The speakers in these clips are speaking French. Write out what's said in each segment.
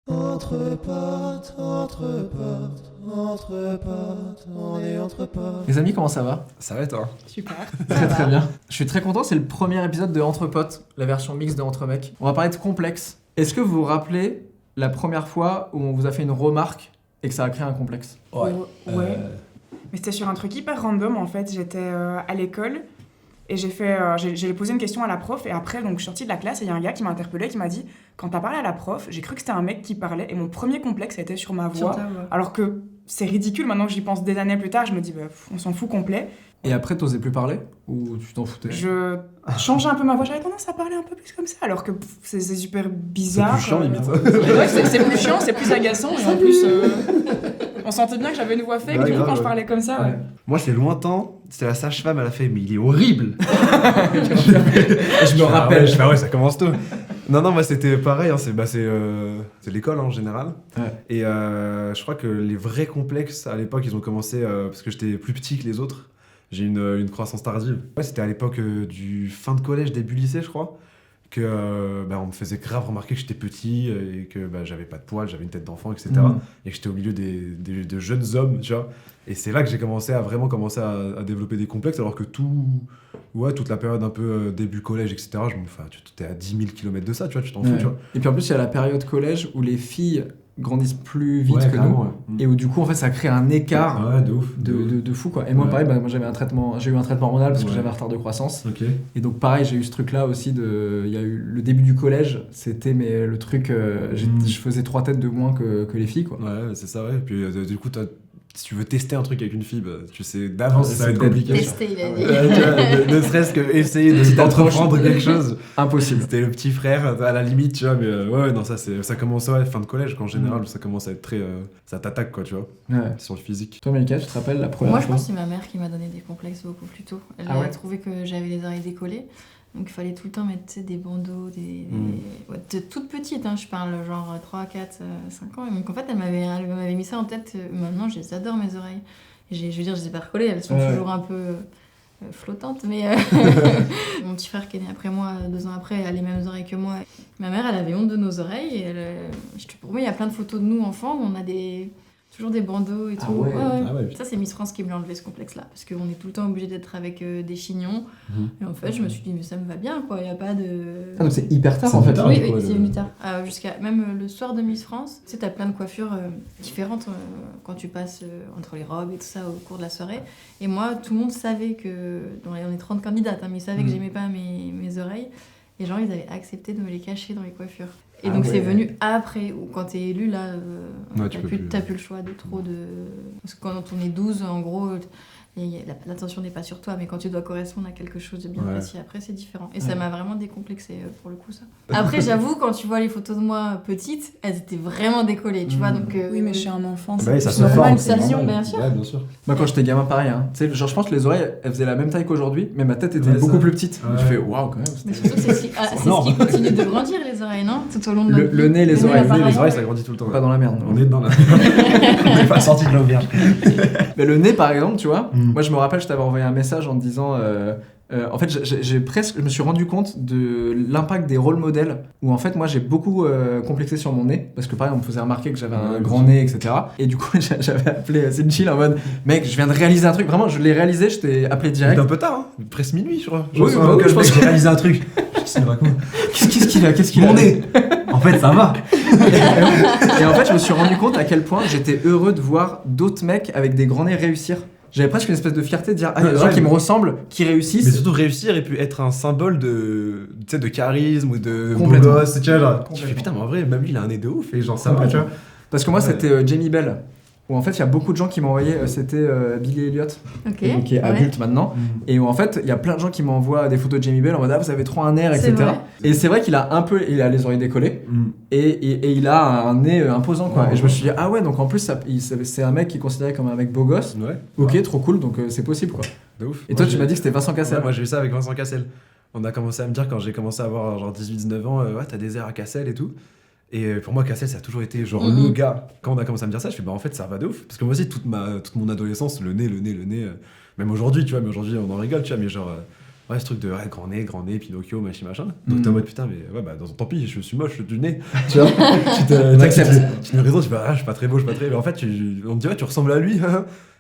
Entre potes, on est entre potes. Les amis, comment ça va? Ça va et toi? Super. Très très bien. Je suis très content, c'est le premier épisode de Entre potes, la version mixte de Entre mecs. On va parler de complexe. Est-ce que vous vous rappelez la première fois où on vous a fait une remarque et que ça a créé un complexe? Ouais. Mais c'était sur un truc hyper random en fait. J'étais à l'école et j'ai posé une question à la prof et après donc je suis sortie de la classe et il y a un gars qui m'a interpellé qui m'a dit quand t'as parlé à la prof, j'ai cru que c'était un mec qui parlait et mon premier complexe était sur ma voix. Alors que c'est ridicule maintenant que j'y pense des années plus tard, je me dis on s'en fout complet. Et après, t'osais plus parler? Ou tu t'en foutais? Je changeais un peu ma voix, j'avais tendance à parler un peu plus comme ça, alors que c'est super bizarre. C'est plus chiant limite. Ouais, c'est plus chiant, c'est plus agaçant, et en plus, on sentait bien que j'avais une voix fake, du coup, quand je parlais comme ça, ouais. Moi, c'est lointain, c'était la sage-femme, elle a fait, mais il est horrible. Je me rappelle. Ouais, ça commence tôt. Non, moi c'était pareil, hein, c'est l'école en général. Ouais. Et je crois que les vrais complexes à l'époque, ils ont commencé parce que j'étais plus petit que les autres. J'ai une croissance tardive. Ouais, c'était à l'époque du fin de collège, début lycée, je crois, que on me faisait grave remarquer que j'étais petit et que j'avais pas de poils, j'avais une tête d'enfant, etc. Et que j'étais au milieu de jeunes hommes, tu vois. Et c'est là que j'ai vraiment commencé à développer des complexes, alors que toute la période un peu début collège, etc., tu es à 10 000 km de ça, tu vois, tu t'en fous, tu vois. Et puis en plus, il y a la période collège où les filles grandissent plus vite que nous, ouais. et où du coup en fait ça crée un écart de ouf, de fou quoi. Et moi pareil, moi j'ai eu un traitement hormonal parce que j'avais un retard de croissance. Okay. Et donc pareil, j'ai eu ce truc là aussi il y a eu le début du collège, c'était le truc je faisais 3 têtes de moins que les filles quoi. Ouais, c'est ça, ouais. Et puis du coup si tu veux tester un truc avec une fille, tu sais d'avance ça va être compliqué. Tester, il a dit. Ne serait-ce que essayer d'entreprendre quelque chose. Impossible. C'était le petit frère à la limite, tu vois, mais non, ça commence fin de collège, qu'en général, où ça commence à être très. Ça t'attaque, quoi, tu vois, sur le physique. Toi, Melika, tu te rappelles la première fois? Moi, je fois? pense que c'est ma mère qui m'a donné des complexes beaucoup plus tôt. Elle a trouvé que j'avais les oreilles décollées. Donc il fallait tout le temps mettre des bandeaux, de toute petite, hein, je parle genre 3, 4, 5 ans. Et donc en fait elle m'avait mis ça en tête. Maintenant je les adore mes oreilles. Je veux dire, je les ai pas recollées, elles sont toujours un peu flottantes. Mais mon petit frère qui est né après moi, 2 ans après, a les mêmes oreilles que moi. Ma mère elle avait honte de nos oreilles. Et pour moi il y a plein de photos de nous enfants où on a toujours des bandeaux et tout. Ouais. Ah ouais. Ça, c'est Miss France qui me l'a enlevé ce complexe-là. Parce qu'on est tout le temps obligé d'être avec des chignons. Et en fait, je me suis dit, mais ça me va bien, quoi. Il n'y a pas de. Ah, donc c'est hyper tard en fait. Oui, c'est venu tard. Jusqu'à même le soir de Miss France, tu sais, t'as plein de coiffures différentes quand tu passes entre les robes et tout ça au cours de la soirée. Et moi, tout le monde savait que. On est 30 candidates, hein, mais ils savaient que j'aimais pas mes oreilles. Et genre, ils avaient accepté de me les cacher dans les coiffures. Et donc c'est venu après, ou quand t'es élu, là, t'as plus le choix de trop de... Parce que quand on est 12, en gros, l'attention n'est pas sur toi, mais quand tu dois correspondre à quelque chose de bien précis, après c'est différent. Et ça m'a vraiment décomplexé pour le coup, ça. Après, j'avoue, quand tu vois les photos de moi petite, elles étaient vraiment décollées, tu vois, donc... Oui, mais chez un enfant, ça c'est se normal, forme, bien sûr. Ouais, bien sûr. Moi quand j'étais gamin pareil, hein. Tu sais, genre je pense que les oreilles elles faisaient la même taille qu'aujourd'hui, mais ma tête était beaucoup plus petite. Je fais waouh quand même. Mais surtout c'est ce qui continue de grandir les oreilles, non? Tout au long de notre vie. Le nez, les oreilles. Les oreilles ça grandit tout le temps. Pas dans la merde. On est dans la... On n'est pas sorti de l'auberge. Mais le nez par exemple, tu vois, moi je me rappelle, je t'avais envoyé un message en te disant en fait je me suis rendu compte de l'impact des rôles modèles où en fait moi j'ai beaucoup complexé sur mon nez parce que pareil on me faisait remarquer que j'avais un grand nez, etc. Et du coup j'avais appelé Sinchil en mode mec je viens de réaliser un truc, vraiment je l'ai réalisé, je t'ai appelé direct. C'était un peu tard, hein, presque minuit je crois. Oui, je pense que j'ai réalisé un truc. C'est quoi? Qu'est-ce qu'il a Mon nez. En fait ça va. Et en fait je me suis rendu compte à quel point j'étais heureux de voir d'autres mecs avec des grands nez réussir. J'avais presque une espèce de fierté de dire il y a des gens qui me ressemblent, qui réussissent. Mais surtout réussir et puis être un symbole de charisme ou de beau Complètement. gosse, tu vois, genre, tu fais putain mais en vrai même lui il a un nez de ouf et genre ça va, tu vois. Parce que moi c'était Jamie Bell, où en fait il y a beaucoup de gens qui m'ont envoyé, c'était Billy Elliot, qui est adulte maintenant, et où en fait il y a plein de gens qui m'envoient des photos de Jamie Bell en mode vous avez trop un air, etc. Et c'est vrai qu'il a il a les oreilles décollées, et il a un nez imposant quoi. Et je me suis dit ah ouais, donc en plus c'est un mec qui est considéré comme un mec beau gosse. Ok, trop cool, donc c'est possible quoi. De ouf. Et toi tu m'as dit que c'était Vincent Cassel. Ouais, moi j'ai eu ça avec Vincent Cassel. On a commencé à me dire quand j'ai commencé à avoir genre 18-19 ans, t'as des airs à Cassel et tout. Et pour moi, Cassel, ça a toujours été genre le gars. Quand on a commencé à me dire ça, je fais en fait, ça va de ouf. Parce que moi aussi, toute mon adolescence, le nez, même aujourd'hui, tu vois, mais aujourd'hui, on en rigole, tu vois, mais genre, ouais, ce truc de grand nez, Pinocchio, machin. Donc t'es en mode putain, mais ouais, bah tant pis, je suis moche du nez. Tu vois, tu me raisons, tu fais je suis pas très beau, mais en fait, on te dit ouais, tu ressembles à lui.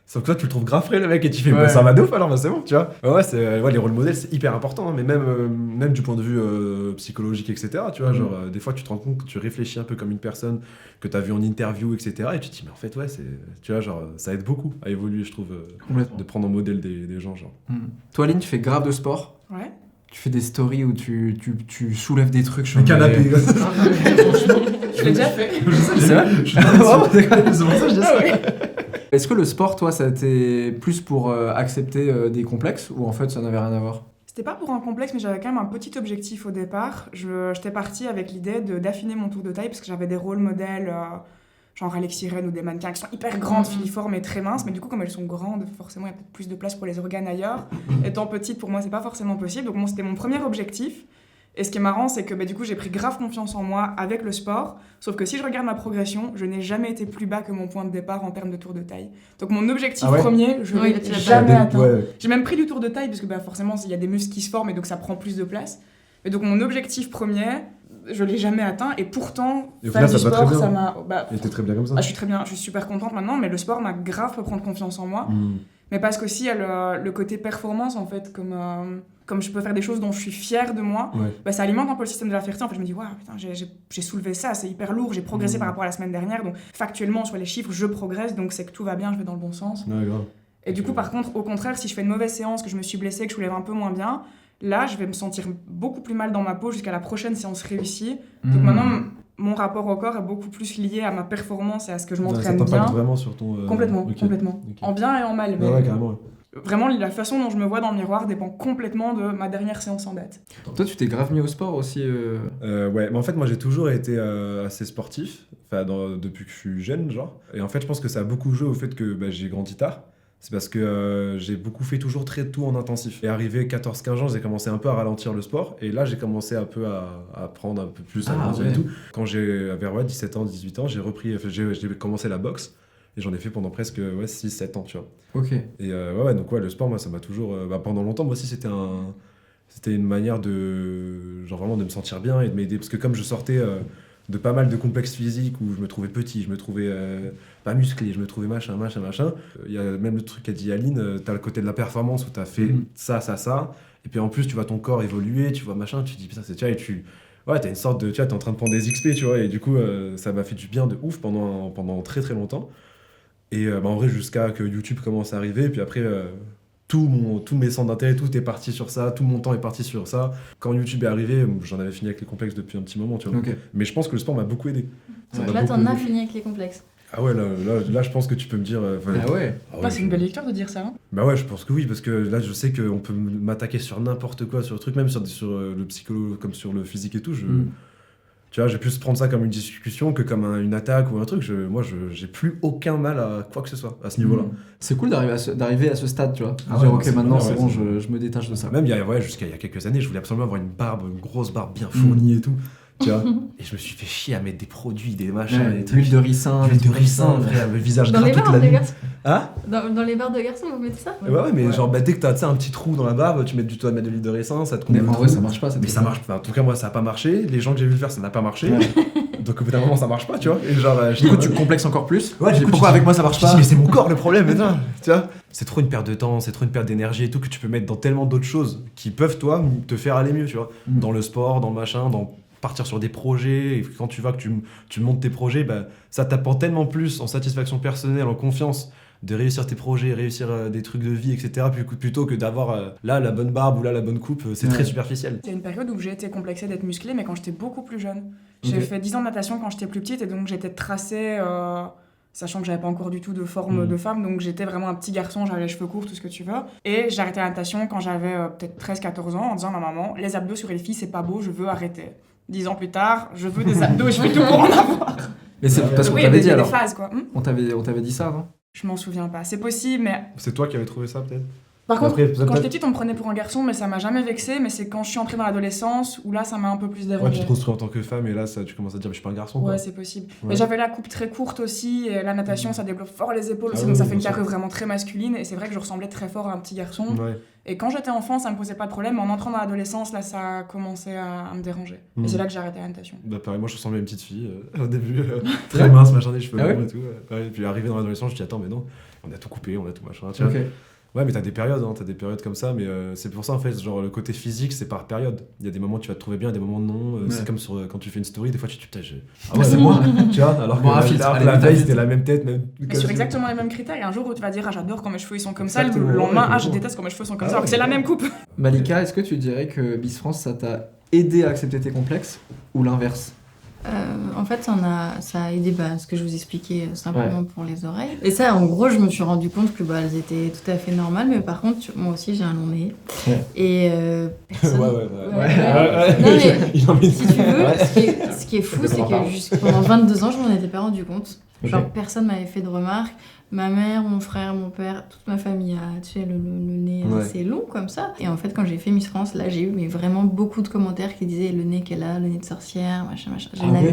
Sauf que toi, tu le trouves grave frais, le mec, et tu fais bah, ça va de ouf, alors bah, c'est bon, tu vois. Ouais, les rôles modèles, c'est hyper important, hein, mais même du point de vue psychologique, etc. Tu vois, genre, des fois, tu te rends compte que tu réfléchis un peu comme une personne que t'as vu en interview, etc. Et tu te dis, mais en fait, ouais, tu vois, genre, ça aide beaucoup à évoluer, je trouve, de prendre en modèle des gens, genre. Toi, Aline, tu fais grave de sport. Ouais. Tu fais des stories où tu soulèves des trucs sur le canapé. Je l'ai déjà fait. C'est vrai. C'est pour ça que je dis ça. Est-ce que le sport, toi, ça a été plus pour accepter des complexes ou en fait ça n'avait rien à voir ? C'était pas pour un complexe, mais j'avais quand même un petit objectif au départ. J'étais partie avec l'idée d'affiner mon tour de taille parce que j'avais des rôles modèles, genre Alexis Rennes ou des mannequins qui sont hyper grandes, filiformes et très minces. Mais du coup, comme elles sont grandes, forcément, il y a peut-être plus de place pour les organes ailleurs. Étant petite, pour moi, c'est pas forcément possible. Donc, c'était mon premier objectif. Et ce qui est marrant, c'est que du coup, j'ai pris grave confiance en moi avec le sport. Sauf que si je regarde ma progression, je n'ai jamais été plus bas que mon point de départ en termes de tour de taille. Donc mon objectif premier, je l'ai jamais atteint. Ouais. J'ai même pris du tour de taille parce que forcément, il y a des muscles qui se forment et donc ça prend plus de place. Mais donc mon objectif premier, je l'ai jamais atteint. Et pourtant, faire du sport, ça m'a... Et t'es très bien comme ça. Je suis très bien, je suis super contente maintenant. Mais le sport m'a grave fait prendre confiance en moi. Mais parce qu'aussi, il y a le côté performance, en fait, comme je peux faire des choses dont je suis fière de moi, ça alimente un peu le système de la fierté. En fait, je me dis, waouh, putain, j'ai soulevé ça, c'est hyper lourd, j'ai progressé par rapport à la semaine dernière. Donc, factuellement, sur les chiffres, je progresse, donc c'est que tout va bien, je vais dans le bon sens. Ouais, grave. Et du coup, par contre, au contraire, si je fais une mauvaise séance, que je me suis blessée, que je soulève un peu moins bien, là, je vais me sentir beaucoup plus mal dans ma peau jusqu'à la prochaine séance réussie. Donc maintenant, mon rapport au corps est beaucoup plus lié à ma performance et à ce que je m'entraîne bien. Ça t'impacte vraiment sur ton... Complètement. En bien et en mal. Mais... Ouais, carrément. Vraiment, la façon dont je me vois dans le miroir dépend complètement de ma dernière séance en date. Toi, tu t'es grave mis au sport aussi Ouais, mais en fait, moi, j'ai toujours été assez sportif, depuis que je suis jeune, genre. Et en fait, je pense que ça a beaucoup joué au fait que j'ai grandi tard. C'est parce que j'ai beaucoup fait toujours très tout en intensif. Et arrivé 14-15 ans, j'ai commencé un peu à ralentir le sport. Et là, j'ai commencé un peu à prendre un peu plus à grandir et tout. Quand j'ai vers 17 ans, 18 ans, j'ai commencé la boxe. Et j'en ai fait pendant presque 6-7 ans, tu vois. Ok. Et donc le sport, moi, ça m'a toujours... pendant longtemps, moi aussi, c'était une manière de... Genre vraiment de me sentir bien et de m'aider. Parce que comme je sortais de pas mal de complexes physiques où je me trouvais petit, je me trouvais pas musclé, je me trouvais machin. Il y a même le truc qu'a dit Aline, t'as le côté de la performance où t'as fait ça. Et puis en plus, tu vois ton corps évoluer, tu vois machin, tu te dis putain, c'est... Tu vois, et tu... Ouais, t'as une sorte de... Tu vois, t'es en train de prendre des XP, tu vois. Et du coup, ça m'a fait du bien de ouf pendant très très longtemps. Et en vrai, jusqu'à que YouTube commence à arriver, et puis après, tous mes centres d'intérêt, tout est parti sur ça, tout mon temps est parti sur ça. Quand YouTube est arrivé, j'en avais fini avec les complexes depuis un petit moment, tu vois. Okay. Mais je pense que le sport m'a beaucoup aidé. Là, t'en as fini avec les complexes. Ah ouais, là, je pense que tu peux me dire... c'est une belle victoire de dire ça. Hein. Bah ouais, je pense que oui, parce que là, je sais qu'on peut m'attaquer sur n'importe quoi, sur le truc, même sur le psycholo, comme sur le physique et tout, Tu vois, je vais plus prendre ça comme une discussion que comme une attaque ou un truc. Moi, j'ai plus aucun mal à quoi que ce soit à ce niveau-là. C'est cool d'arriver à ce stade, tu vois. Maintenant, c'est bon, je me détache de ça. Même jusqu'à il y a quelques années, je voulais absolument avoir une grosse barbe bien fournie et tout. Tu vois. Et je me suis fait chier à mettre des produits, des machins, des trucs. Huile de ricin, frère, le visage gras toute la nuit. Hein dans les barres de garçons, vous mettez ça? Ouais, mais genre, dès que t'as un petit trou dans la barbe, tu mets du tout à mettre de l'huile de ricin, ça te Mais en vrai, ça marche pas. Mais ça marche pas. En tout cas, moi, ça a pas marché. Les gens que j'ai vu le faire, ça n'a pas marché. Donc, au bout d'un moment, ça marche pas, tu vois. Et genre, du coup, tu complexes encore plus. Ouais, pourquoi avec moi ça marche pas? Mais c'est mon corps le problème, tu vois. C'est trop une perte de temps, c'est trop une perte d'énergie et tout que tu peux mettre dans tellement d'autres choses qui peuvent, toi, te faire aller mieux, tu vois. Dans le sport, dans le machin, dans partir sur des projets, et quand tu vois que tu montes tes projets, ça t'apporte tellement plus en satisfaction personnelle, en confiance, de réussir tes projets, réussir des trucs de vie, etc. Plutôt que d'avoir là la bonne barbe ou là la bonne coupe, c'est très superficiel. Il y a une période où j'ai été complexée d'être musclée, mais quand j'étais beaucoup plus jeune. J'ai fait 10 ans de natation quand j'étais plus petite, et donc j'étais tracée, sachant que j'avais pas encore du tout de forme de femme, donc j'étais vraiment un petit garçon, j'avais les cheveux courts, tout ce que tu veux. Et j'ai arrêté la natation quand j'avais peut-être 13-14 ans, en disant à ma maman, les abdos sur les filles, c'est pas beau, je veux arrêter. 10 ans plus tard, je veux des abdos, je fais tout pour en avoir. Mais c'est parce qu'on t'avait dit alors. Phases, quoi. On t'avait dit ça avant? Je m'en souviens pas. C'est possible, mais... C'est toi qui avais trouvé ça, peut-être? Par contre, Après, quand j'étais petite, on me prenait pour un garçon, mais ça m'a jamais vexé. Mais c'est quand je suis entrée dans l'adolescence où là, ça m'a un peu plus Ouais, dérangée. tu te construis en tant que femme et là, tu commences à dire, mais je suis pas un garçon. Ouais, Quoi. c'est possible. Ouais. Mais j'avais la coupe très courte aussi, et la natation, ça développe fort les épaules aussi, Ah donc oui, ça fait une bien sûr. carrure vraiment très masculine. Et c'est vrai que je ressemblais très fort à un petit garçon. Ouais. Et quand j'étais enfant, ça me posait pas de problème. Mais en entrant dans l'adolescence, là, ça a commencé à me déranger. Et c'est là que j'ai arrêté la natation. Bah, pareil, moi je ressemblais à une petite fille au début, très mince, machin, des cheveux Ah longs ouais et tout. Ouais, et puis arrivé dans l'adolescence, je dis attends, mais non, on a tout coupé, on a tout machin. Tu vois. Ok. Ouais, mais t'as des périodes, t'as des périodes comme ça, mais c'est pour ça en fait, genre le côté physique, c'est par période. Il y a des moments où tu vas te trouver bien, des moments non. C'est comme quand tu fais une story, des fois tu te dis putain, ah ouais, c'est moi, tu vois, alors Bon, un que filtre, la allez, veille vite. c'était la même tête, même. Mais sur exactement les mêmes critères, il y a un jour où tu vas dire ah j'adore quand mes cheveux ils sont comme ça, le Exactement, lendemain ouais, ah je déteste quand mes cheveux sont comme Ah ça, alors que ouais. c'est la même coupe. Malika, est-ce que tu dirais que Miss France, ça t'a aidé à accepter tes complexes ou l'inverse? En fait, ça a aidé ce que je vous expliquais simplement pour les oreilles. Et ça, en gros, je me suis rendu compte que elles étaient tout à fait normales, mais par contre, moi aussi, j'ai un long nez. Ouais. Et personne... Ouais. Non, mais Il en met si tu veux, ce qui est fou, c'est que pendant 22 ans, je m'en étais pas rendu compte. Genre, Ok. personne m'avait fait de remarques. Ma mère, mon frère, mon père, toute ma famille a, tu sais, le nez assez long comme ça. Et en fait, quand j'ai fait Miss France, là, j'ai eu vraiment beaucoup de commentaires qui disaient le nez qu'elle a, le nez de sorcière, machin. J'avais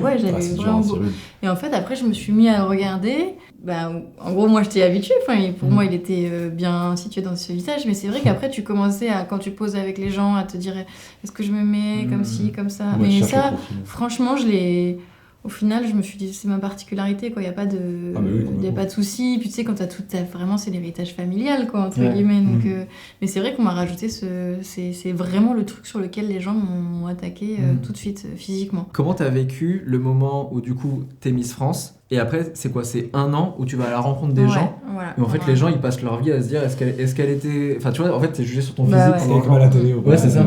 vraiment beaucoup. Et en fait, après, je me suis mis à regarder. En gros, moi, j'étais habituée. Pour moi, il était bien situé dans ce visage. Mais c'est vrai qu'après, tu commençais quand tu poses avec les gens, à te dire est-ce que je me mets comme ci, comme ça. Ouais, mais tu cherches ça, le profil. franchement, au final, je me suis dit, c'est ma particularité, quoi. Il n'y a pas de, Ah, mais oui, y a complètement. pas de soucis. Puis tu sais, quand vraiment, c'est l'héritage familial, quoi, entre Ouais. guillemets. Donc, mais c'est vrai qu'on m'a rajouté c'est vraiment le truc sur lequel les gens m'ont attaqué tout de suite, physiquement. Comment t'as vécu le moment où du coup t'es Miss France et après c'est quoi? C'est un an où tu vas à la rencontre des Ouais, gens voilà. et en fait Ouais. les gens ils passent leur vie à se dire est-ce qu'elle était... Enfin tu vois en fait t'es jugé sur ton Bah physique ouais. pendant Comme à la télé. Ouais, c'est ça.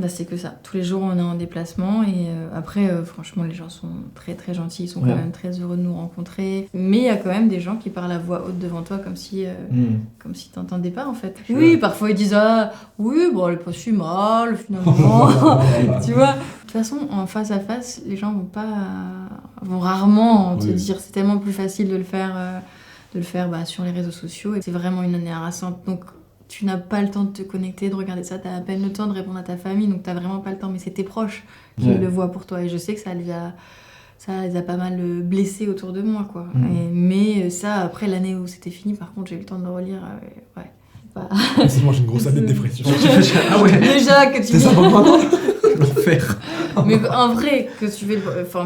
C'est que ça. Tous les jours, on est en déplacement et après, franchement, les gens sont très très gentils. Ils sont Ouais. quand même très heureux de nous rencontrer. Mais il y a quand même des gens qui parlent à voix haute devant toi comme si t'entendais pas en fait. Oui, parfois ils disent oui, bon, elle est pas si mal finalement. Tu vois. De toute façon, en face à face, les gens vont rarement te dire. C'est tellement plus facile de le faire sur les réseaux sociaux et c'est vraiment une année harassante. Donc tu n'as pas le temps de te connecter, de regarder ça, tu as à peine le temps de répondre à ta famille, donc tu n'as vraiment pas le temps, mais c'est tes proches qui le voient pour toi. Et je sais que ça les a pas mal blessés autour de moi, quoi. Mais ça, après l'année où c'était fini, par contre, j'ai eu le temps de le relire. C'est moi, j'ai une grosse année de dépression. Ah ouais. Déjà que tu C'est ça pour moi. L'enfer. Mais en vrai, que tu fais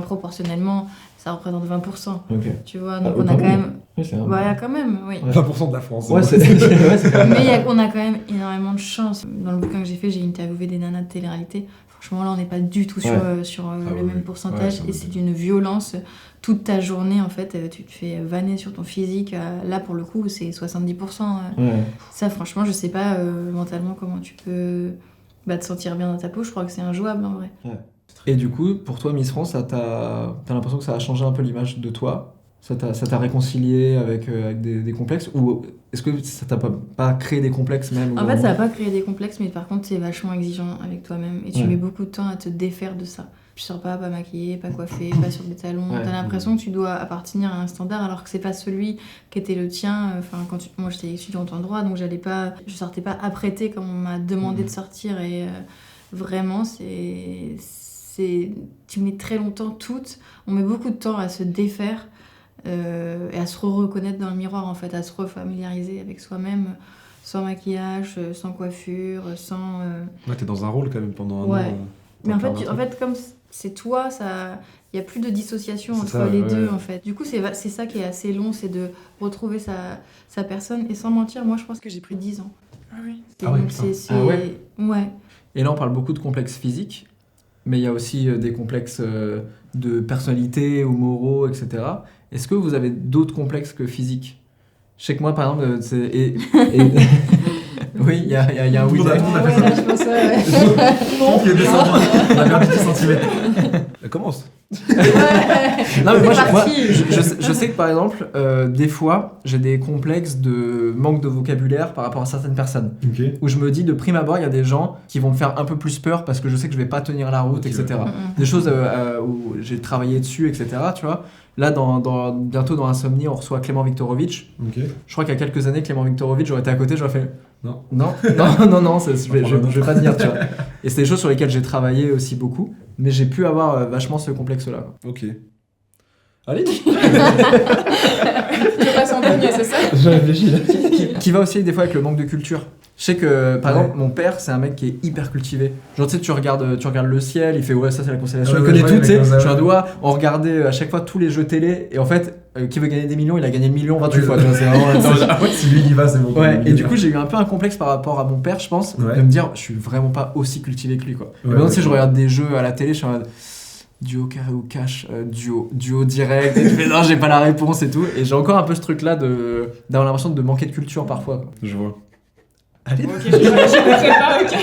proportionnellement, ça représente 20%. Ok. Tu vois, donc on a quand même... Oui, c'est quand même, oui. 20% de la France. Ouais, c'est quand même... Mais on a quand même énormément de chance. Dans le bouquin que j'ai fait, j'ai interviewé des nanas de télé-réalité. Franchement, là, on n'est pas du tout sur le même pourcentage. Ouais, et c'est d'une violence. Toute ta journée, en fait, tu te fais vanner sur ton physique. Là, pour le coup, c'est 70%. Ça, franchement, je sais pas mentalement comment tu peux te sentir bien dans ta peau. Je crois que c'est injouable, en vrai. Et du coup, pour toi, Miss France, t'as l'impression que ça a changé un peu l'image de toi? Ça t'a réconcilié avec des complexes? Ou est-ce que ça t'a pas créé des complexes même? En fait, ça va pas créer des complexes, mais par contre, c'est vachement exigeant avec toi-même. Et tu mets beaucoup de temps à te défaire de ça. Tu sors pas maquillée, pas coiffée, pas sur des talons. T'as l'impression que tu dois appartenir à un standard alors que c'est pas celui qui était le tien. Moi, j'étais étudiante en droit, donc je sortais pas apprêtée comme on m'a demandé de sortir. Et vraiment, tu mets très longtemps on met beaucoup de temps à se défaire. Et à se reconnaître dans le miroir, en fait, à se refamiliariser avec soi-même, sans maquillage, sans coiffure, sans... Ouais, t'es dans un rôle quand même pendant un an. Mais en fait, comme c'est toi, il n'y a plus de dissociation entre les deux, en fait. Du coup, c'est ça qui est assez long, c'est de retrouver sa personne. Et sans mentir, moi, je pense que j'ai pris 10 ans. Ah oui. Ouais. Et là, on parle beaucoup de complexes physiques, mais il y a aussi des complexes de personnalité ou moraux, etc. Est-ce que vous avez d'autres complexes que physiques? Je sais que moi, par exemple, oui, il y a un Tout le monde a fait ça. Là, je pense, ouais. Qui est descendu. On a perdu 10 cm. Elle commence. Non, mais moi, C'est parti. je sais que par exemple, des fois, j'ai des complexes de manque de vocabulaire par rapport à certaines personnes. Ok. Où je me dis, de prime abord, il y a des gens qui vont me faire un peu plus peur parce que je sais que je vais pas tenir la route, Ok, etc. ouais. Des choses où j'ai travaillé dessus, etc. Tu vois. Là, bientôt dans Insomnie, on reçoit Clément Viktorovitch. Ok. Je crois qu'il y a quelques années, Clément Viktorovitch, j'aurais été à côté, j'aurais fait Non. Non, je vais pas dire, tu vois. Et c'est des choses sur lesquelles j'ai travaillé aussi beaucoup, mais j'ai pu avoir vachement ce complexe-là. Ok. Allez. Tu passes en premier, c'est ça? J'ai réfléchi là. Qui va aussi des fois avec le manque de culture. Je sais que, par exemple, mon père, c'est un mec qui est hyper cultivé. Genre, tu sais, tu regardes le ciel, il fait ouais, ça c'est la constellation. Il connaît tout, tu sais. Je suis un doigt, on regardait à chaque fois tous les jeux télé, et en fait, qui veut gagner des millions, il a gagné le million 28 fois. Tu vois, c'est vraiment si lui il y va, c'est bon. Ouais, et du coup, j'ai eu un peu un complexe par rapport à mon père, je pense, de me dire, je suis vraiment pas aussi cultivé que lui, quoi. Et maintenant, tu sais, je regarde des jeux à la télé, je suis en mode. Duo carré ou cash, duo direct, et je fais non, j'ai pas la réponse et tout. Et j'ai encore un peu ce truc là d'avoir l'impression de manquer de culture parfois. Quoi. Je vois. Allez, ok, je pas, ok.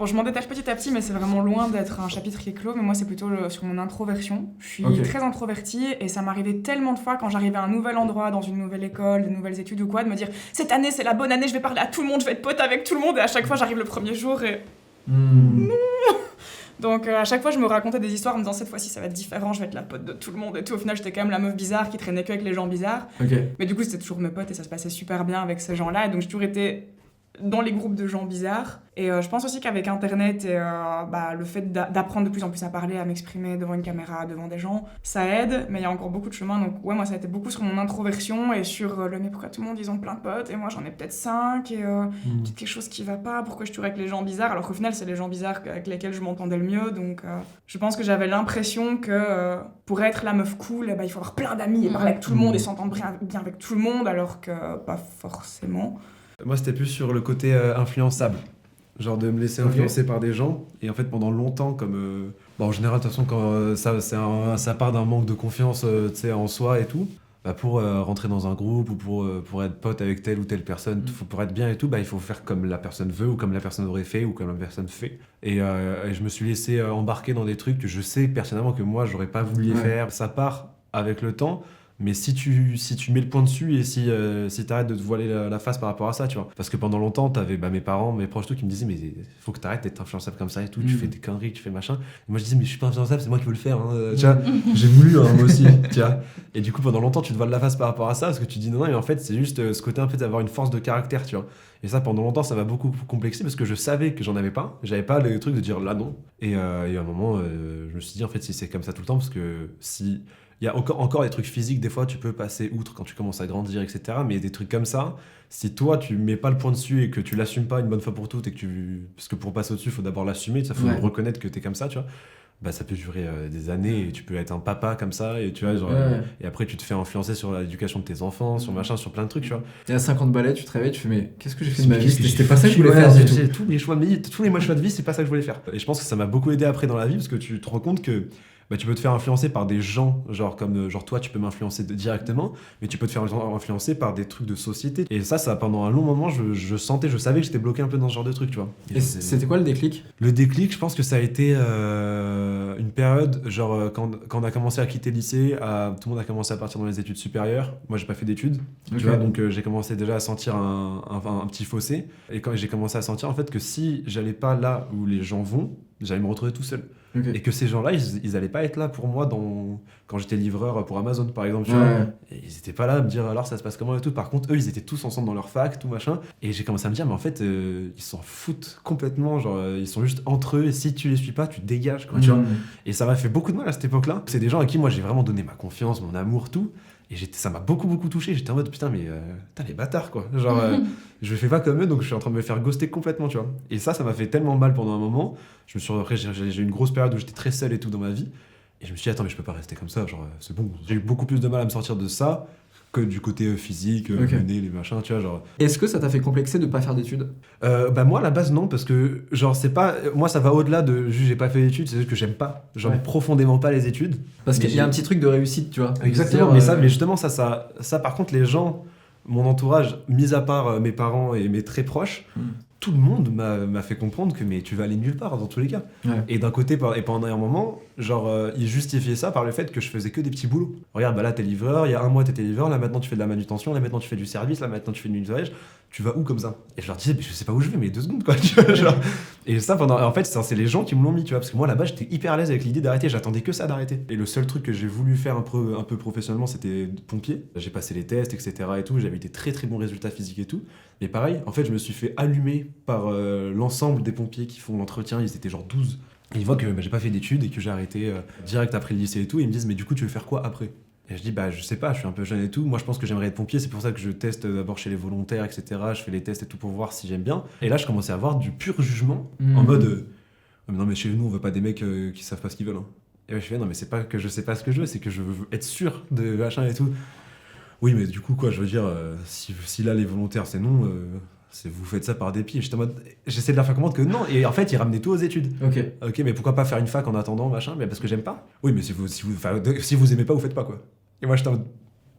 Je m'en détache petit à petit, mais c'est vraiment loin d'être un chapitre qui est clos. Mais moi, c'est plutôt sur mon introversion. Je suis très introvertie et ça m'arrivait tellement de fois quand j'arrivais à un nouvel endroit, dans une nouvelle école, de nouvelles études ou quoi, de me dire cette année, c'est la bonne année, je vais parler à tout le monde, je vais être pote avec tout le monde. Et à chaque fois, j'arrive le premier jour et. Donc à chaque fois je me racontais des histoires en me disant cette fois-ci ça va être différent, je vais être la pote de tout le monde et tout. Au final j'étais quand même la meuf bizarre qui traînait que avec les gens bizarres. Mais du coup c'était toujours mes potes et ça se passait super bien avec ces gens-là. Et donc j'ai toujours été dans les groupes de gens bizarres. Et je pense aussi qu'avec Internet et le fait d'apprendre de plus en plus à parler, à m'exprimer devant une caméra, devant des gens, ça aide, mais il y a encore beaucoup de chemin. Donc ouais, moi ça a été beaucoup sur mon introversion et sur le mais pourquoi tout le monde ils ont plein de potes et moi j'en ai peut-être 5 et peut-être quelque chose qui va pas, pourquoi je suis avec les gens bizarres alors qu'au final c'est les gens bizarres avec lesquels je m'entendais le mieux. Donc je pense que j'avais l'impression que pour être la meuf cool, il faut avoir plein d'amis et parler avec tout le monde et s'entendre bien avec tout le monde alors que pas forcément. Moi, c'était plus sur le côté influençable. Genre de me laisser influencer par des gens. Et en fait, pendant longtemps, comme... en général, de toute façon, quand ça part d'un manque de confiance en soi et tout, pour rentrer dans un groupe ou pour être pote avec telle ou telle personne, pour être bien et tout, il faut faire comme la personne veut ou comme la personne aurait fait ou comme la personne fait. Et je me suis laissé embarquer dans des trucs que je sais personnellement que moi, j'aurais pas voulu faire. Ça part avec le temps. Mais si tu mets le point dessus et si t'arrêtes de te voiler la face par rapport à ça, tu vois. Parce que pendant longtemps, t'avais mes parents, mes proches, tout qui me disaient mais faut que t'arrêtes d'être influençable comme ça et tout, tu fais des conneries, tu fais machin. Et moi je disais mais je suis pas influençable, c'est moi qui veux le faire, hein. Tu vois, j'ai voulu moi aussi, tu vois. Et du coup pendant longtemps tu te voiles la face par rapport à ça parce que tu dis non mais en fait c'est juste ce côté un peu d'avoir une force de caractère, tu vois. Et ça pendant longtemps ça m'a beaucoup complexé parce que je savais que j'avais pas le truc de dire là non. Et à un moment je me suis dit en fait si c'est comme ça tout le temps parce que si il y a encore des trucs physiques, des fois tu peux passer outre quand tu commences à grandir, etc. Mais des trucs comme ça, si toi tu mets pas le point dessus et que tu l'assumes pas une bonne fois pour toutes, parce que pour passer au-dessus, il faut d'abord l'assumer, il faut reconnaître que t'es comme ça, tu vois. Ça peut durer des années et tu peux être un papa comme ça et tu vois et après tu te fais influencer sur l'éducation de tes enfants, sur machin, sur plein de trucs, tu vois. Et à 50 balais, tu te réveilles, tu fais mais qu'est-ce que j'ai fait de ma vie, c'était pas ça que je voulais faire du tout. Tous les choix de vie, c'est pas ça que je voulais faire. Et je pense que ça m'a beaucoup aidé après dans la vie parce que tu te rends compte que tu peux te faire influencer par des gens, genre toi, tu peux m'influencer directement, mais tu peux te faire influencer par des trucs de société. Et ça pendant un long moment, je savais que j'étais bloqué un peu dans ce genre de truc, tu vois. Et c'était quoi le déclic ? Le déclic, je pense que ça a été une période, genre quand on a commencé à quitter le lycée, tout le monde a commencé à partir dans les études supérieures. Moi, j'ai pas fait d'études, tu vois, donc j'ai commencé déjà à sentir un petit fossé. Et quand j'ai commencé à sentir en fait que si j'allais pas là où les gens vont, j'allais me retrouver tout seul. Et que ces gens-là, ils allaient pas être là pour moi quand j'étais livreur pour Amazon, par exemple. Tu vois. Et ils étaient pas là à me dire alors ça se passe comment et tout. Par contre, eux, ils étaient tous ensemble dans leur fac, tout machin. Et j'ai commencé à me dire, mais en fait, ils s'en foutent complètement. Genre, ils sont juste entre eux. Et si tu les suis pas, tu te dégages, quoi, tu vois. Et ça m'a fait beaucoup de mal à cette époque-là. C'est des gens à qui moi j'ai vraiment donné ma confiance, mon amour, tout. Et ça m'a beaucoup touché. J'étais en mode putain, mais les bâtards, quoi. Genre, je fais pas comme eux, donc je suis en train de me faire ghoster complètement, tu vois. Et ça m'a fait tellement mal pendant un moment. Après, j'ai eu une grosse période où j'étais très seul et tout dans ma vie. Et je me suis dit, attends, mais je peux pas rester comme ça. Genre, c'est bon. J'ai eu beaucoup plus de mal à me sortir de ça que du côté physique, mener les machins, tu vois, genre. Est-ce que ça t'a fait complexer de pas faire d'études ? Moi à la base non, parce que genre c'est pas, moi ça va au-delà de juste j'ai pas fait d'études, c'est juste que j'aime pas, profondément pas les études. Parce qu'il y a un petit truc de réussite, tu vois. Exactement, mais justement ça par contre les gens, mon entourage, mis à part mes parents et mes très proches, tout le monde m'a fait comprendre que mais tu vas aller nulle part dans tous les cas. Et d'un côté et pendant un moment, genre ils justifiaient ça par le fait que je faisais que des petits boulots. Regarde, là t'es livreur, il y a un mois t'étais livreur, là maintenant tu fais de la manutention, là maintenant tu fais du service, là maintenant tu fais du nettoyage. tu vas où comme ça? Et je leur disais, mais je sais pas où je vais, mais 2 secondes, quoi. Tu vois, genre. Et ça, en fait, c'est les gens qui me l'ont mis, tu vois, parce que moi, là-bas, j'étais hyper à l'aise avec l'idée d'arrêter, j'attendais que ça d'arrêter. Et le seul truc que j'ai voulu faire un peu professionnellement, c'était pompier. J'ai passé les tests, etc. et tout, j'avais eu des très très bons résultats physiques et tout. Mais pareil, en fait, je me suis fait allumer par l'ensemble des pompiers qui font l'entretien, ils étaient genre 12. Et ils voient que j'ai pas fait d'études et que j'ai arrêté direct après le lycée et tout, et ils me disent, mais du coup, tu veux faire quoi après? Et je dis, je sais pas, je suis un peu jeune et tout. Moi, je pense que j'aimerais être pompier. C'est pour ça que je teste d'abord chez les volontaires, etc. Je fais les tests et tout pour voir si j'aime bien. Et là, je commençais à avoir du pur jugement en mode non, mais chez nous, on veut pas des mecs qui savent pas ce qu'ils veulent. Hein. Et je fais, non, mais c'est pas que je sais pas ce que je veux, c'est que je veux être sûr de machin et tout. Oui, mais du coup, quoi, je veux dire, si là, les volontaires, c'est non. Vous faites ça par dépit. J'étais en mode, j'essaie de leur faire comprendre que non. Et en fait, ils ramenaient tout aux études. Ok, mais pourquoi pas faire une fac en attendant, machin? Mais parce que j'aime pas. Oui, mais si vous aimez pas, vous faites pas, quoi. Et moi, j'étais en mode,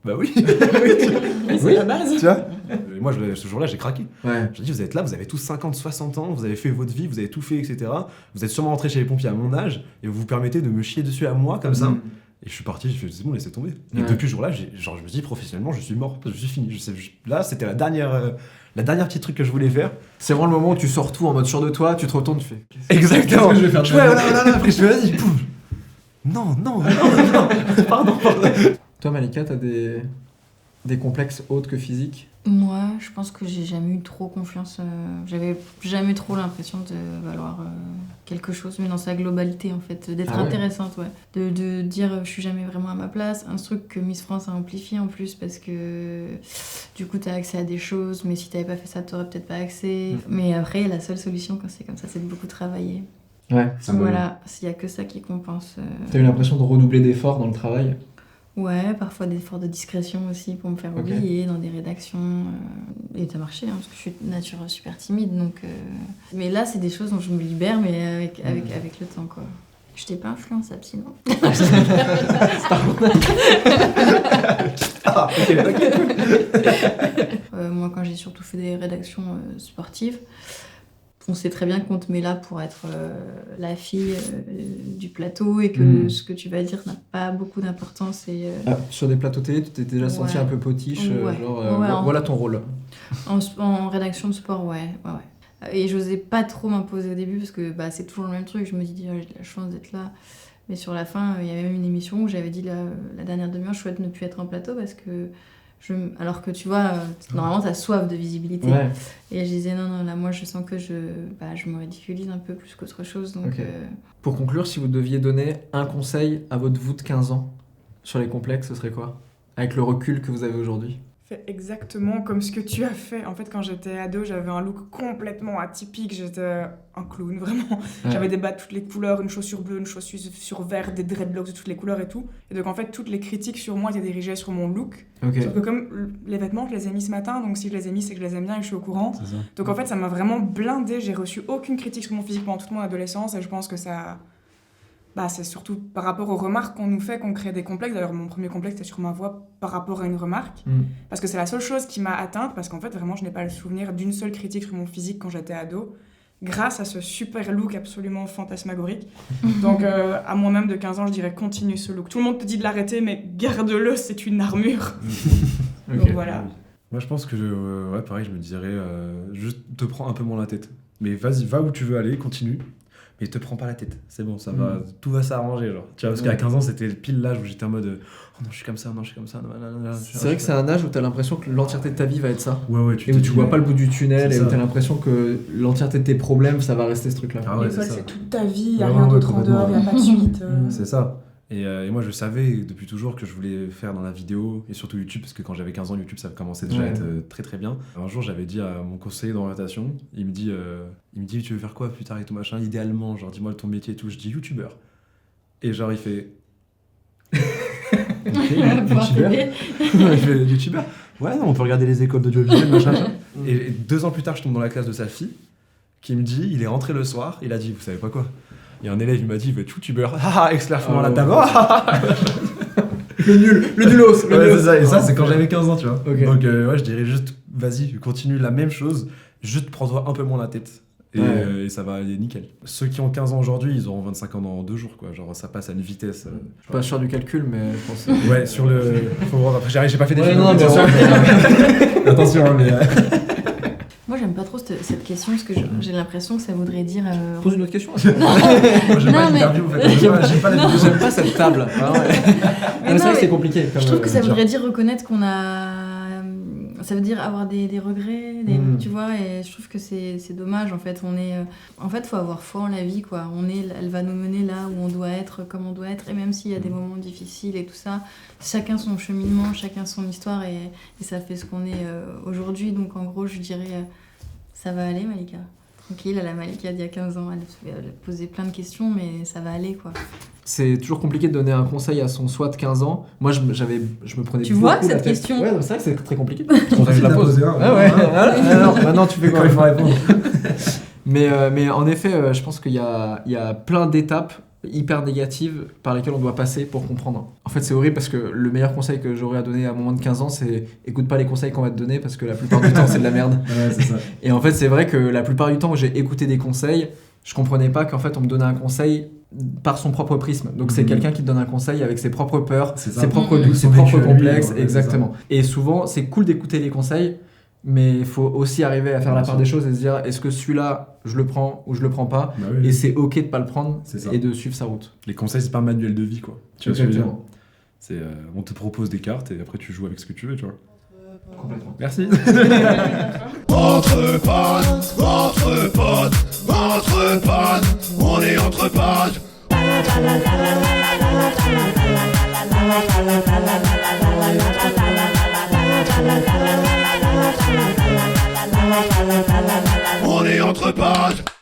bah oui. C'est la base. Tu vois? Et moi, ce jour-là, j'ai craqué. Ouais. J'ai dit, vous êtes là, vous avez tous 50, 60 ans, vous avez fait votre vie, vous avez tout fait, etc. Vous êtes sûrement rentré chez les pompiers à mon âge, et vous vous permettez de me chier dessus à moi, comme ça. Et je suis parti, j'ai fait, c'est bon, laissez tomber. Et depuis ce jour-là, je me dis, professionnellement, je suis mort. Je suis fini. Là, c'était la dernière petite truc que je voulais faire. C'est vraiment le moment où tu sors tout en mode sûr de toi, tu te retournes, tu fais. Exactement. Qu'est-ce que je vais faire de ma vie Après, je fais, vas-y, pouf. Non. Pardon. Toi, Malika, t'as des complexes autres que physiques? Moi, je pense que j'ai jamais eu trop confiance. J'avais jamais trop l'impression de valoir quelque chose, mais dans sa globalité, en fait. D'être intéressante, ouais. De dire je suis jamais vraiment à ma place. Un truc que Miss France a amplifié en plus, parce que du coup, t'as accès à des choses, mais si t'avais pas fait ça, t'aurais peut-être pas accès. Mais après, la seule solution quand c'est comme ça, c'est de beaucoup travailler. Ouais. Voilà, s'il y a que ça qui compense. T'as eu l'impression de redoubler d'efforts dans le travail? Ouais, parfois des efforts de discrétion aussi pour me faire oublier dans des rédactions. Et ça a marché, hein, parce que je suis de nature super timide. Donc, mais là, c'est des choses dont je me libère, mais avec le temps, quoi. Je t'ai pas influençable, sinon. Moi, quand j'ai surtout fait des rédactions sportives, on sait très bien qu'on te met là pour être la fille du plateau et que ce que tu vas dire n'a pas beaucoup d'importance. Sur des plateaux télé, tu t'es déjà senti un peu potiche, voilà ton rôle. En rédaction de sport, ouais. Et j'osais pas trop m'imposer au début parce que c'est toujours le même truc. Je me dis, j'ai de la chance d'être là. Mais sur la fin, il y avait même une émission où j'avais dit la dernière demi-heure, je souhaite ne plus être en plateau parce que... Alors que tu vois, normalement t'as soif de visibilité. Ouais. Et je disais non, là moi je sens que je me ridiculise un peu plus qu'autre chose. Donc, Pour conclure, si vous deviez donner un conseil à votre vous de 15 ans sur les complexes, ce serait quoi? Avec le recul que vous avez aujourd'hui? Fais exactement comme ce que tu as fait. En fait, quand j'étais ado, j'avais un look complètement atypique. J'étais un clown, vraiment. Ouais. J'avais des bas de toutes les couleurs, une chaussure bleue, une chaussure verte, des dreadlocks de toutes les couleurs et tout. Et donc, en fait, toutes les critiques sur moi étaient dirigées sur mon look. Sauf que comme les vêtements, je les ai mis ce matin. Donc, si je les ai mis, c'est que je les aime bien et que je suis au courant. Donc, en fait, ça m'a vraiment blindée. J'ai reçu aucune critique sur mon physique pendant toute mon adolescence. Et je pense que ça... c'est surtout par rapport aux remarques qu'on nous fait qu'on crée des complexes. D'ailleurs, mon premier complexe, c'était sur ma voix par rapport à une remarque. Parce que c'est la seule chose qui m'a atteinte, parce qu'en fait, vraiment, je n'ai pas le souvenir d'une seule critique sur mon physique quand j'étais ado, grâce à ce super look absolument fantasmagorique. Donc, à moi-même de 15 ans, je dirais continue ce look. Tout le monde te dit de l'arrêter, mais garde-le, c'est une armure. Donc voilà. Moi, je pense que, pareil, je me dirais, juste te prends un peu moins la tête. Mais vas-y, va où tu veux aller, continue. Mais te prends pas la tête, c'est bon, ça va, tout va s'arranger, genre. Tu vois, parce qu'à 15 ans, c'était pile l'âge où j'étais en mode oh non, je suis comme ça, non, je suis comme ça. C'est vrai que c'est un âge où t'as l'impression que l'entièreté de ta vie va être ça. Ouais, et où tu vois pas le bout du tunnel, et où t'as l'impression que l'entièreté de tes problèmes, ça va rester ce truc-là. L'école, c'est toute ta vie, y a rien d'autre en dehors, y a pas de suite. C'est ça. Et moi, je savais depuis toujours que je voulais faire dans la vidéo et surtout YouTube, parce que quand j'avais 15 ans, YouTube, ça commençait déjà à être très très bien. Un jour, j'avais dit à mon conseiller d'orientation, il me dit tu veux faire quoi plus tard et tout machin, idéalement, genre dis-moi ton métier et tout. Je dis youtubeur. Et genre, il fait. Youtubeur. Ouais, non, on peut regarder les écoles d'audiovisuel, machin. Et 2 ans plus tard, je tombe dans la classe de sa fille, qui me dit, il est rentré le soir, il a dit, vous savez pas quoi? Il y a un élève, il m'a dit, il veut être youtubeur. Exclamation là d'abord. Le nulos. C'est ça, et ça, c'est quand j'avais 15 ans, tu vois. Okay. Donc, je dirais juste, vas-y, continue la même chose, juste prends-toi un peu moins la tête. Et ça va aller nickel. Ceux qui ont 15 ans aujourd'hui, ils auront 25 ans dans 2 jours, quoi. Genre, ça passe à une vitesse. Je suis pas sûr du calcul, mais je pense. Ouais, sur le. Faut voir, après, j'ai pas fait des films. Non, bien sûr. Attention, mais. j'aime pas trop cette question parce que j'ai l'impression que ça voudrait dire. Pose une autre question. Moi, j'aime pas l'interview, en fait. J'aime pas la vidéo. J'aime pas cette table. Ah ouais. C'est vrai que c'est compliqué. Je trouve que ça voudrait dire reconnaître qu'on a. Ça veut dire avoir des regrets, tu vois, et je trouve que c'est dommage, en fait. En fait, faut avoir foi en la vie, quoi. Elle va nous mener là où on doit être, comme on doit être, et même s'il y a des moments difficiles et tout ça, chacun son cheminement, chacun son histoire, et ça fait ce qu'on est aujourd'hui. Donc, en gros, je dirais, ça va aller, Malika. Tranquille, la Malika d'il y a 15 ans, elle posait plein de questions, mais ça va aller, quoi. C'est toujours compliqué de donner un conseil à son soi de 15 ans. Moi, je me prenais Tu vois beaucoup cette la tête. question Ouais, c'est vrai que c'est très compliqué. Je la pose. Alors, maintenant, tu fais quoi? Il faut répondre. Mais en effet, je pense qu'il y a plein d'étapes hyper négatives par lesquelles on doit passer pour comprendre. En fait, c'est horrible parce que le meilleur conseil que j'aurais à donner à mon moins de 15 ans, c'est écoute pas les conseils qu'on va te donner parce que la plupart du temps, c'est de la merde. Ouais, c'est ça. Et en fait, c'est vrai que la plupart du temps où j'ai écouté des conseils, je comprenais pas qu'en fait, on me donnait un conseil par son propre prisme. Donc c'est quelqu'un qui te donne un conseil avec ses propres peurs, ses propres doutes, ses propres complexes, exactement. Et souvent, c'est cool d'écouter les conseils, mais il faut aussi arriver à faire la part des choses et se dire est-ce que celui-là, je le prends ou je le prends pas, et c'est ok de pas le prendre et de suivre sa route. Les conseils, c'est pas un manuel de vie, quoi. Tu vois ce que je veux dire? On te propose des cartes et après tu joues avec ce que tu veux, tu vois. Complètement. Merci. Entre potes, on est entre potes. On est entre potes.